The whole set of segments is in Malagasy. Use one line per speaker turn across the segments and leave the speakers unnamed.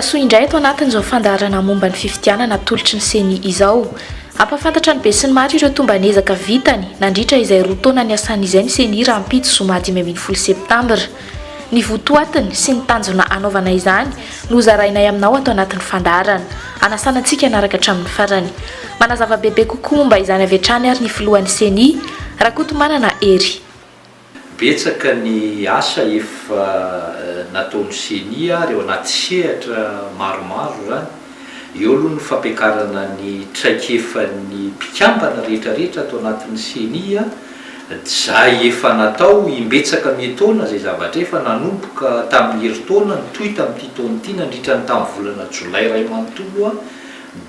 soa indray eto anatin'izao fandaharana momba ny fifidianana tolotry ny seni izao. Ampafantatra ny be sy ny maro ireo tombanezaka vitany nandritra izay roa taona ny asan'izay ny seni raha ampito zoma 5 septambra. Ny votoatiny sy ny tanjona anaovana izany no zarainay aminao ato anatin'ny fandaharana. Anasanantsika anaraka hatramin'ny farany. Manazava bebe kokoa momba izany avy hatrany ary ny filohan'ny seni Rakotomanana Hery.
Betsaka ny asa efa nataon'ny seni reo anaty sehatra maromaro zany. Eo aloha ny fampiakarana ny traikefan'ny mpikambana rehetrarehetra atao anatin'ny seni zay efa natao imbetsaka mietaona zay zavatra efa nanomboka tamin'ny herintaona nytoy tamin'ity taona ity nandritra ny tamin'ny volana Jolay ray manontolo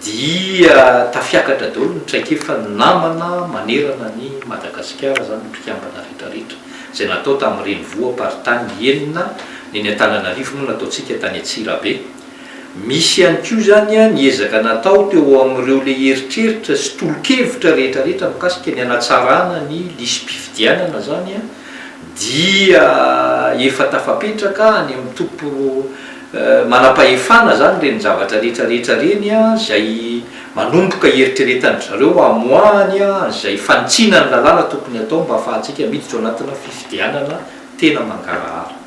dia tafiakatra daholo ny traikefa namana manerana ny Madagasikara zany mpikambana rehetrarehetra zay natao tamin'ny renivoham-paritany enina ny Antananarivo no nataontsika tany Antsirabe. Misy ihany koa zany ny ezaka natao teo amin'ireo le heritreritra sy tolo-kevitra rehetrarehetra mikasika ny hanatsarana ny lisym-pifidianana zany dia efa tafapetraka any amin'ny tompo manam-pahefana zany reny zavatra rehetrarehetra reny zay manomboka heritreretany zareo amoahany zay fanitsinany lalàna tokony atao mba ahafahantsika miditra ao anatina fifidianana tena mangarahara.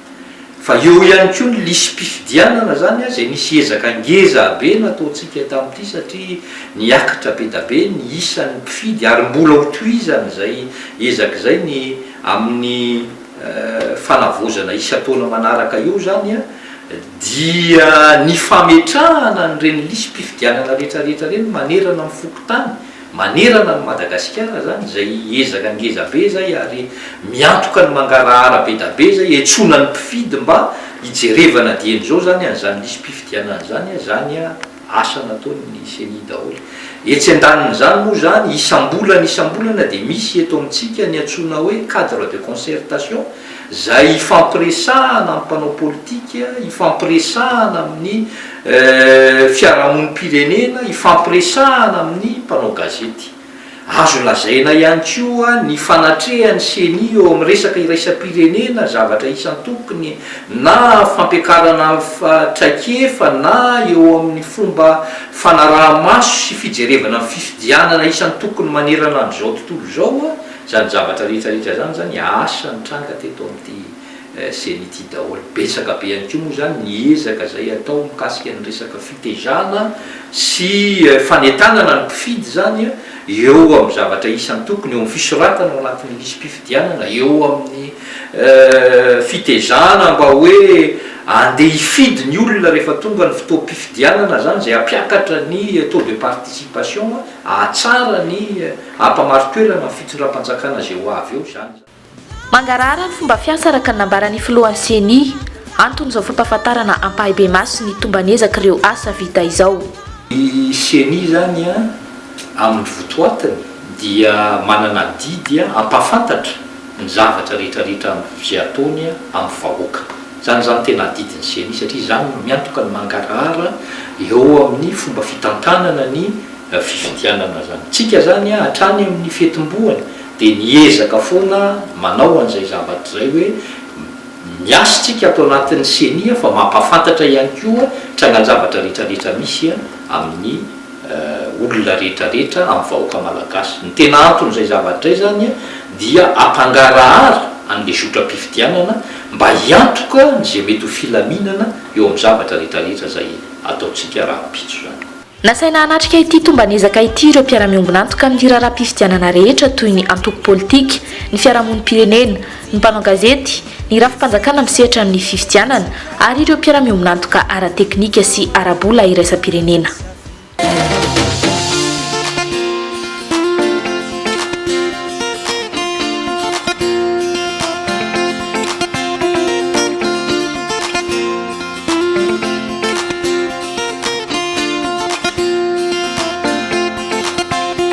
Fa eo ihany koa ny lisym-pifidianana zany zay nisy ezaka ngeza be nataontsika tamin'ity satria niakatra be da be ny isan'ny mpifidy ary mbola hotohizany zay ezaka zay ny amin'ny fanavozana isa-taona manaraka eo zany dia ny fametrahana nyreny lisym-pifidianana rehetrarehetra reny manerana amin'ny fokotany manerana ny Madagasikara zany zay ezaka ngeza be zay ary miantoka ny mangarahara be da be zay etsona ny mpifidy mba hijerevana dieny zao zany an'izany lisym-pifidianana zany asa nataon'ny seni daholo. Etsy andaniny zany moa zany isambolana dia misy eto amintsika ny antsona hoe cadre de concertation zay ifampiresahana amin'ny mpanao politika, ifampiresahana amin'ny fiarahamonim-pirenena, ifampiresahana amin'ny mpanao gazety. Azo lazaina ihany koa ny fanatrehan'ny seni eo amin'ny resaka iraisam-pirenena zavatra isan-tokony na fampiakarana traikefa na eo amin'ny fomba fanaraha-maso sy fijerevana amin'ny fifidianana isan-tokony manerana an'izao tontolo zao zany zavatra rehetrarehetra zany asa nitranga teto amin'ity seni ity daholo. Betsaka be ihany koa moa zany ny ezaka zay atao mikasika ny resaka fitezana sy fanetanana ny mpifidy zany eo amin'ny zavatra isan'ny tokony eo amin'ny fisoratana ao anatin'ny lisym-pifidianana eo amin'ny fitezana mba hoe andeha hifidy ny olona rehefa tonga ny fotoam-pifidianana zany zay ampiakatra ny taux de participation ahatsara ny ampamaritoerana ny fitondram-panjakana zay ho avy eo zany.
Mangarahara ny fomba fiasa araka ny nambaran'ny filohan'ny seni antony zao fampahafantarana ampahibe maso ny tombanezaka ireo asa vita izao.
Ny seni zany amin'ny votoatiny dia manana didy ampafantatra ny zavatra rehetrarehetra amin'ny ataony amin'ny vahoaka. Zany tena didiny seni satria zany miantoka ny mangarahara eo amin'ny fomba fitantanana ny fifidianana zany. Tsika zany hatrany amin'ny fetim-boany dia niezaka foana manao an'izay zavatra zay hoe miasa tsika atao anatin'ny seni fa mampafantatra ihany koa trangany zavatra rehetrarehetra misy amin'ny olona rehetrarehetra amin'ny vahoaka malagasy. Ny tena antony zay zavatra zay zany dia ampangarahara an'le zotra-pifidianana mba hiantoka zay mety ho filaminana eo amin'ny zavatra rehetrarehetra zay ataontsika raha mpitso zany.
Nasaina hanatrika ity tombanezaka ity ireo mpiara-miombona antoka amin'ny raharaha-pifidianana rehetra toy ny antoko politika, ny fiarahamonim-pirenena, ny mpanao gazety, ny rafi-panjakana misehatra amin'ny fifidianana ary ireo mpiara-miombona antoka ara-teknika sy ara-bola iraisam-pirenena.